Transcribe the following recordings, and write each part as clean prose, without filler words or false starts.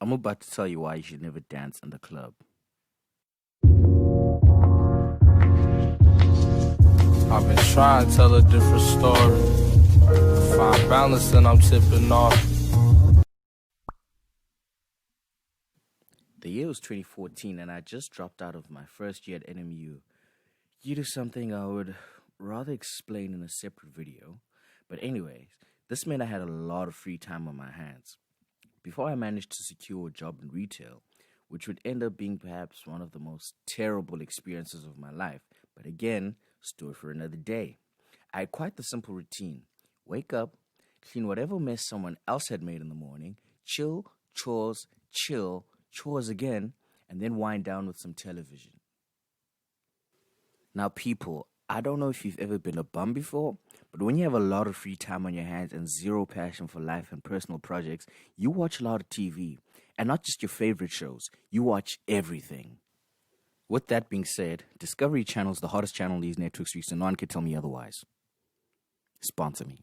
I'm about to tell you why you should never dance in the club. I've been trying to tell a different story. Find balance and I'm tipping off. The year was 2014 and I just dropped out of my first year at NMU. You do something I would rather explain in a separate video. But anyways, this meant I had a lot of free time on my hands. Before I managed to secure a job in retail, which would end up being perhaps one of the most terrible experiences of my life. But again, story for another day. I had quite the simple routine. Wake up, clean whatever mess someone else had made in the morning, chill, chores again, and then wind down with some television. Now, people, I don't know if you've ever been a bum before, but when you have a lot of free time on your hands and zero passion for life and personal projects, you watch a lot of TV. And not just your favorite shows, you watch everything. With that being said, Discovery Channel is the hottest channel on these networks, so no one can tell me otherwise. Sponsor me.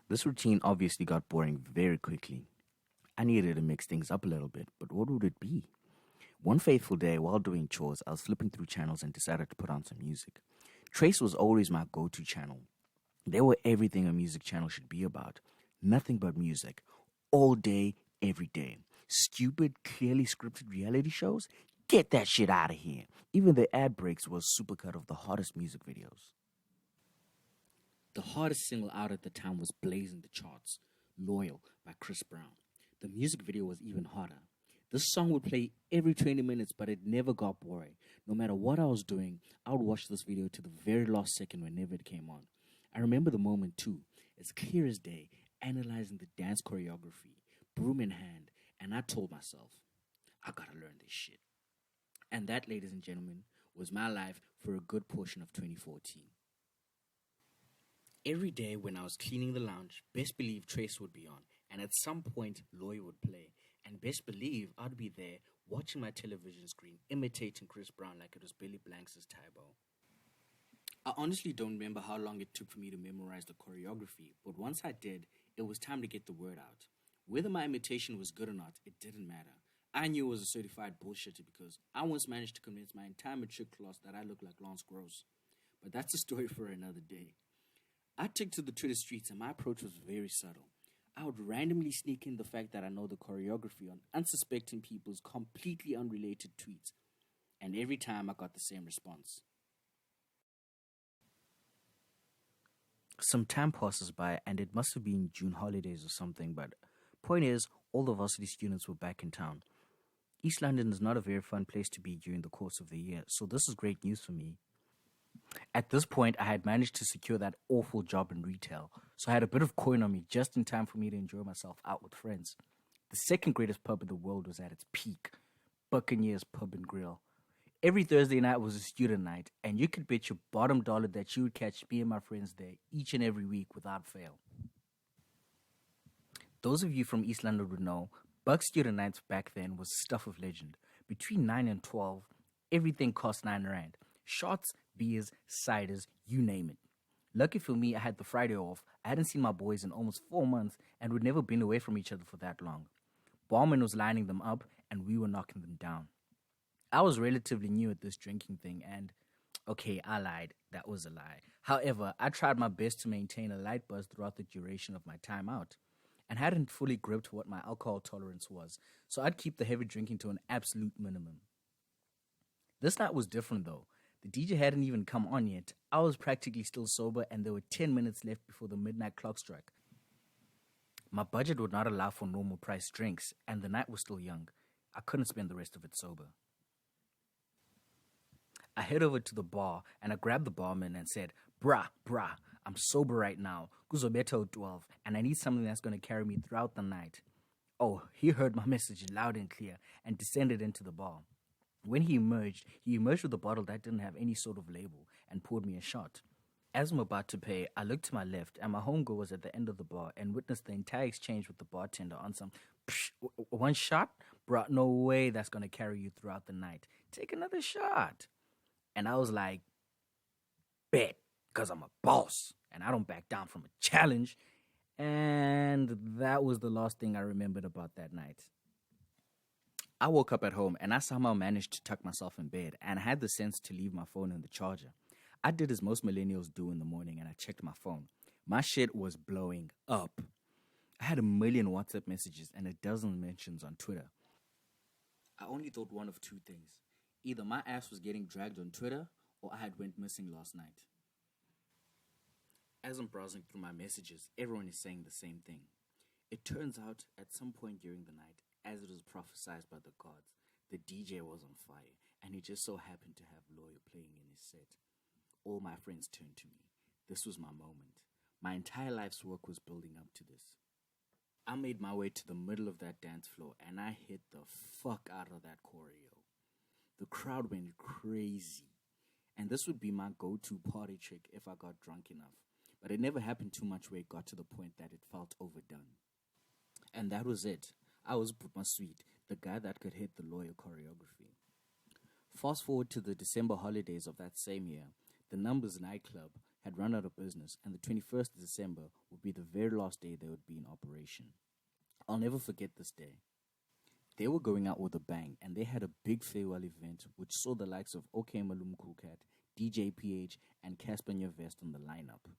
This routine obviously got boring very quickly. I needed to mix things up a little bit, but what would it be? One fateful day, while doing chores, I was flipping through channels and decided to put on some music. Trace was always my go-to channel. They were everything a music channel should be about. Nothing but music. All day, every day. Stupid, clearly scripted reality shows? Get that shit out of here. Even the ad breaks was supercut of the hottest music videos. The hottest single out at the time was blazing the charts, Loyal by Chris Brown. The music video was even hotter. This song would play every 20 minutes, but it never got boring. No matter what I was doing, I would watch this video to the very last second whenever it came on. I remember the moment too, as clear as day, analyzing the dance choreography, broom in hand, and I told myself, I gotta learn this shit. And that, ladies and gentlemen, was my life for a good portion of 2014. Every day when I was cleaning the lounge, best believe Trace would be on, and at some point, Loy would play. And best believe I'd be there watching my television screen, imitating Chris Brown like it was Billy Blanks' Tybo. I honestly don't remember how long it took for me to memorize the choreography, but once I did, it was time to get the word out. Whether my imitation was good or not, it didn't matter. I knew it was a certified bullshitter because I once managed to convince my entire matric class that I looked like Lance Gross. But that's a story for another day. I took to the Twitter streets and my approach was very subtle. I would randomly sneak in the fact that I know the choreography on unsuspecting people's completely unrelated tweets. And every time I got the same response. Some time passes by and it must have been June holidays or something, but point is, all the varsity students were back in town. East London is not a very fun place to be during the course of the year, so this is great news for me. At this point, I had managed to secure that awful job in retail, so I had a bit of coin on me just in time for me to enjoy myself out with friends. The second greatest pub in the world was at its peak, Buccaneers Pub and Grill. Every Thursday night was a student night, and you could bet your bottom dollar that you would catch me and my friends there each and every week without fail. Those of you from East London would know, Buck student nights back then was stuff of legend. Between 9 and 12, everything cost 9 rand. Shots, beers, ciders, you name it. Lucky for me, I had the Friday off. I hadn't seen my boys in almost 4 months and we'd never been away from each other for that long. Barman was lining them up and we were knocking them down. I was relatively new at this drinking thing and, okay, I lied. That was a lie. However, I tried my best to maintain a light buzz throughout the duration of my time out and hadn't fully gripped what my alcohol tolerance was, so I'd keep the heavy drinking to an absolute minimum. This night was different though. The DJ hadn't even come on yet. I was practically still sober and there were 10 minutes left before the midnight clock struck. My budget would not allow for normal price drinks and the night was still young. I couldn't spend the rest of it sober. I head over to the bar and I grabbed the barman and said, Bruh, I'm sober right now. Kuzobeto 12 and I need something that's going to carry me throughout the night. Oh, he heard my message loud and clear and descended into the bar. When he emerged with a bottle that didn't have any sort of label and poured me a shot. As I'm about to pay, I looked to my left and my homegirl was at the end of the bar and witnessed the entire exchange with the bartender on some, one shot? Bruh, no way that's going to carry you throughout the night. Take another shot. And I was like, bet, because I'm a boss and I don't back down from a challenge. And that was the last thing I remembered about that night. I woke up at home and I somehow managed to tuck myself in bed and I had the sense to leave my phone in the charger. I did as most millennials do in the morning and I checked my phone. My shit was blowing up. I had a million WhatsApp messages and a dozen mentions on Twitter. I only thought one of two things. Either my ass was getting dragged on Twitter or I had went missing last night. As I'm browsing through my messages, everyone is saying the same thing. It turns out, at some point during the night, as it was prophesied by the gods, the DJ was on fire, and he just so happened to have Lawyer playing in his set. All my friends turned to me. This was my moment. My entire life's work was building up to this. I made my way to the middle of that dance floor, and I hit the fuck out of that choreo. The crowd went crazy, and this would be my go-to party trick if I got drunk enough. But it never happened too much where it got to the point that it felt overdone. And that was it. I was Puma Sweet, the guy that could hit the Lawyer choreography. Fast forward to the December holidays of that same year, the Numbers nightclub had run out of business, and the 21st of December would be the very last day they would be in operation. I'll never forget this day. They were going out with a bang, and they had a big farewell event which saw the likes of OK Malum Coolcat, DJ PH, and Casper Nyovest on the lineup.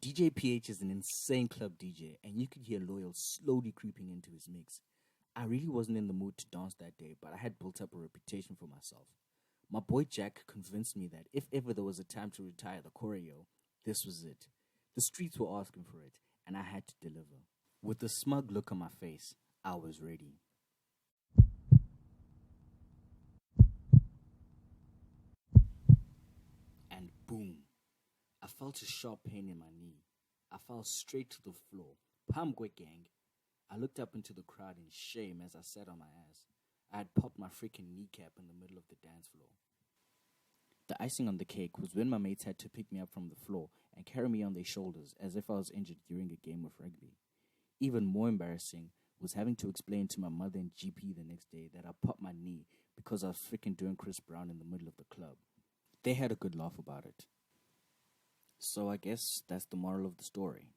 DJ PH is an insane club DJ, and you could hear Loyal slowly creeping into his mix. I really wasn't in the mood to dance that day, but I had built up a reputation for myself. My boy Jack convinced me that if ever there was a time to retire the choreo, this was it. The streets were asking for it, and I had to deliver. With a smug look on my face, I was ready. And boom, I felt a sharp pain in my knee. I fell straight to the floor. Pamgwe gang. I looked up into the crowd in shame as I sat on my ass. I had popped my freaking kneecap in the middle of the dance floor. The icing on the cake was when my mates had to pick me up from the floor and carry me on their shoulders as if I was injured during a game of rugby. Even more embarrassing was having to explain to my mother and GP the next day that I popped my knee because I was freaking doing Chris Brown in the middle of the club. They had a good laugh about it. So I guess that's the moral of the story.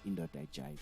Indoda jive.